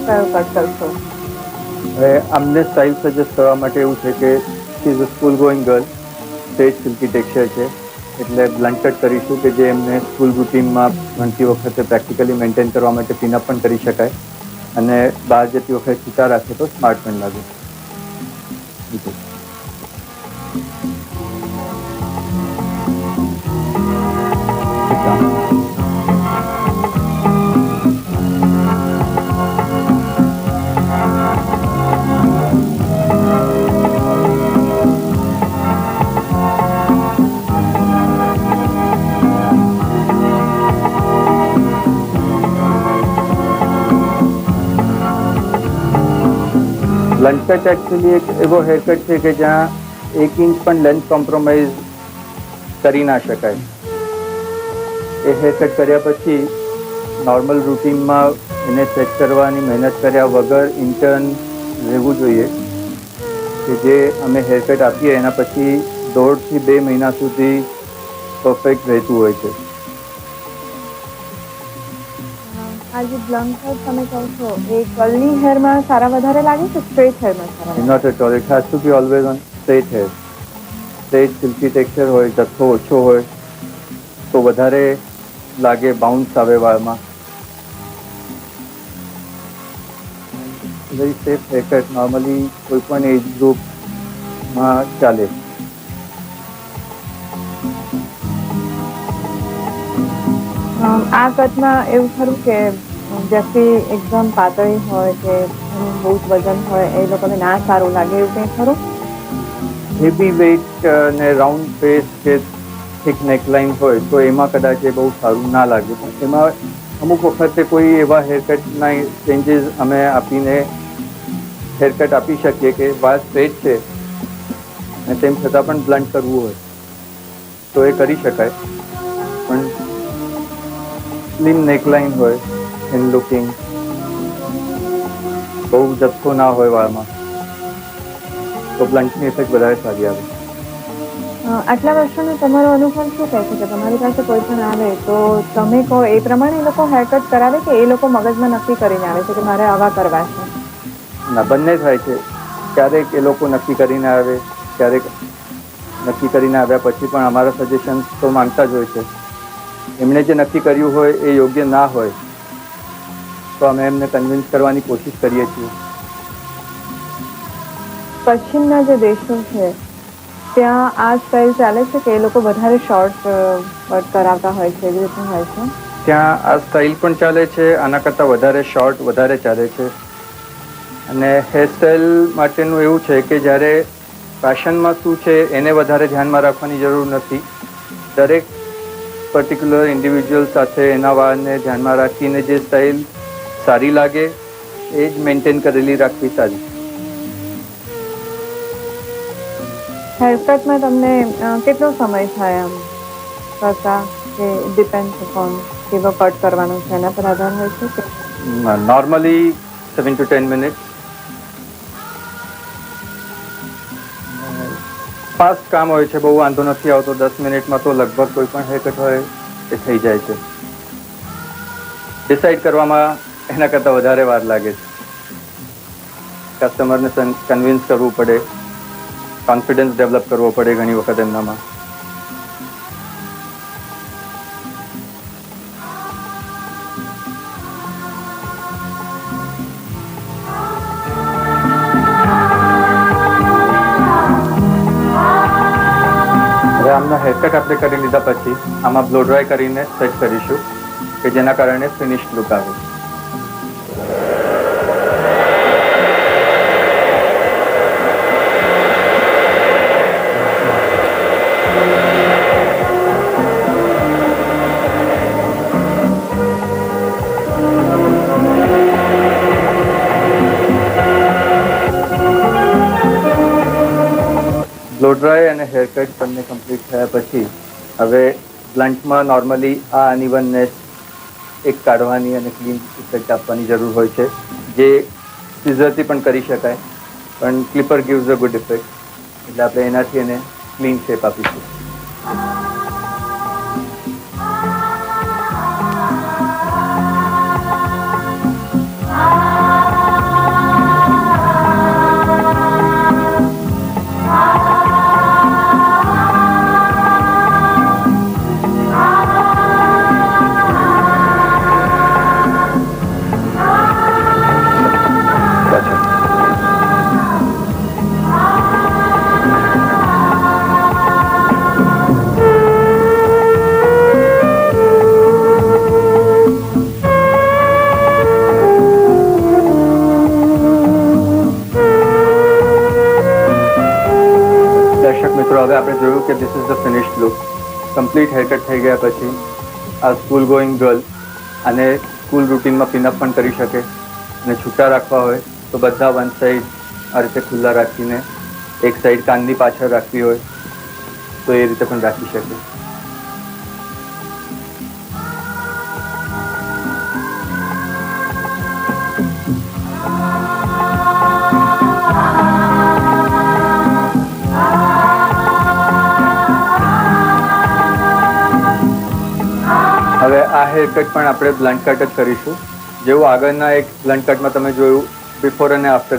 કયો કટ કરશો? હવે અમને સ્ટાઇલ સજેસ્ટ કરવા માટે એવું છે કે she is a school going girl, straight silky texture છે, એટલે બ્લન્ટ કટ કરીશું કે જે એમને સ્કૂલ રૂટીનમાં ભણતી વખતે પ્રેક્ટિકલી મેન્ટેન કરવા માટે પિનઅપ પણ કરી શકાય અને બહાર જતી વખતે છૂટા રાખે તો સ્માર્ટ પણ લાગે. બ્લન્ટ કટ એકચ્યુઅલી એક એવો હેરકટ છે કે જ્યાં 1 ઇંચ પણ લેન્થ કોમ્પ્રોમાઇઝ કરી ના શકાય. એ હેરકટ કર્યા પછી નોર્મલ રૂટીનમાં એને સેટ કરવાની મહેનત કર્યા વગર ઇન્ટર્ન રહેવું જોઈએ કે જે અમે હેરકટ આપીએ એના પછી 1.5 થી 2 મહિના સુધી પરફેક્ટ રહેતું હોય છે. આ જે બ્લન્ટ કટ તમે કહો છો એ કર્લી હેરમાં સારા વધારે લાગે કે સ્ટ્રેટ હેરમાં સારા? Not at all, it has to be always on straight hair. Straight silky texture હોય, જથ્થો ઓછો હોય તો વધારે લાગે, બાઉન્સ આવે વાળમાં. વેરી સેફ હેરકટ, નોર્મલી કોઈ પણ એજ ગ્રુપમાં ચાલે. આ કટમાં એવું ખરું કે વ્યક્તિ એકદમ પાતળી હોય કે બહુ જ વજન હોય એ લોકોને ના સારું લાગે એવું કંઈ ખરું? હેવી વેઇટ ને રાઉન્ડ ફેસ કે થિક નેકલાઇન હોય તો એમાં કદાચ એ બહુ સારું ના લાગે, પણ એમાં અમુક વખતે કોઈ એવા હેરકટના ચેન્જીસ અમે આપીને હેરકટ આપી શકીએ કે વાળ સ્ટ્રેટ છે અને તેમ છતાં પણ બ્લન્ટ કરવું હોય તો એ કરી શકાય. પણ સ્લિમ નેકલાઇન હોય ઇન લુકિંગ, બહુ જથ્થો ના હોય વાળમાં તો બ્લન્ટની ઇફેક્ટ વધારે સારી આવે. આટલા વર્ષોનો તમારો અનુભવ શું કહે છે કે તમારી પાસે કોઈ પણ આવે તો તમે કહો એ પ્રમાણે એ લોકો હેરકટ કરાવે કે એ લોકો મગજમાં નક્કી કરીને આવે છે કે મારે આવા કરવા છે? ના, બંને થાય છે. ક્યારેક એ લોકો નક્કી કરીને આવે, ક્યારેક નક્કી કરીને આવ્યા પછી પણ અમારા સજેશન્સ તો માંગતા જ હોય છે. એમણે જે નક્કી કર્યું હોય એ યોગ્ય ના હોય તો અમે એમને કન્વિન્સ કરવાની કોશિશ કરીએ છીએ. પશ્ચિમના જે દેશો છે ત્યાં આ સ્ટાઇલ ચાલે છે કે એ લોકો વધારે શોર્ટ કટ કરાવતા હોય છે, એવી રીતે હોય છે? ત્યાં આ સ્ટાઇલ પણ ચાલે છે, આના કરતાં વધારે શોર્ટ વધારે ચાલે છે. અને હેરસ્ટાઇલ માટેનું એવું છે કે જ્યારે ફેશનમાં શું છે એને વધારે ધ્યાનમાં રાખવાની જરૂર નથી. દરેક પર્ટિક્યુલર ઇન્ડિવિજ્યુઅલ સાથે એના વાળને ધ્યાનમાં રાખીને જે સ્ટાઇલ સારી લાગે એ જ મેન્ટેન કરેલી રાખવી સારી. હેરકટમાં તમને કેટલો સમય થાય આમ કરતા કે ડિપેન્ડ અપોન કેવો કટ કરવાનો છે એના પર આધાર હોય છે કે? Normally 7 to 10 minute. ફાસ્ટ કામ હોય છે, બહુ વાંધો નથી આવતો. 10 મિનિટમાં તો લગભગ કોઈ પણ હેરકટ હોય એ થઈ જાય છે. ડિસાઇડ કરવામાં એના કરતાં વધારે વાર લાગે છે. કસ્ટમરને કન્વિન્સ કરવું પડે, કોન્ફિડન્સ ડેવલપ કરવો પડે ઘણી વખત એમનામાં. હવે આમના હેરકટ આપણે કરી લીધા પછી આમાં બ્લો ડ્રાય કરીને સેટ કરીશું કે જેના કારણે ફિનિશ્ડ લુક આવે. બ્લો ડ્રાય અને હેરકટ બંને કમ્પ્લીટ થયા પછી હવે બ્લન્ટમાં નોર્મલી આ અનઇવનનેસ એક કાઢવાની અને ક્લીન ઇફેક્ટ આપવાની જરૂર હોય છે, જે સિઝરથી પણ કરી શકાય, પણ clipper gives a good effect, એટલે આપણે એનાથી એને ક્લીન શેપ આપીશું. જોયું કે this is the finished look. Complete haircut થઈ ગયા પછી આ સ્કૂલ ગોઈંગ ગર્લ અને સ્કૂલ રૂટીનમાં પિનઅપ પણ કરી શકે અને છૂટા રાખવા હોય તો બધા વન સાઈડ આ રીતે ખુલ્લા રાખીને એક સાઈડ કાનની પાછળ રાખવી હોય તો એ રીતે પણ રાખી શકે. હવે આ હેરકટ પણ આપણે બ્લન્ટ કટ જ કરીશું. જેવું આગળના એક બ્લન્ટ કટમાં તમે જોયું બિફોર અને આફ્ટર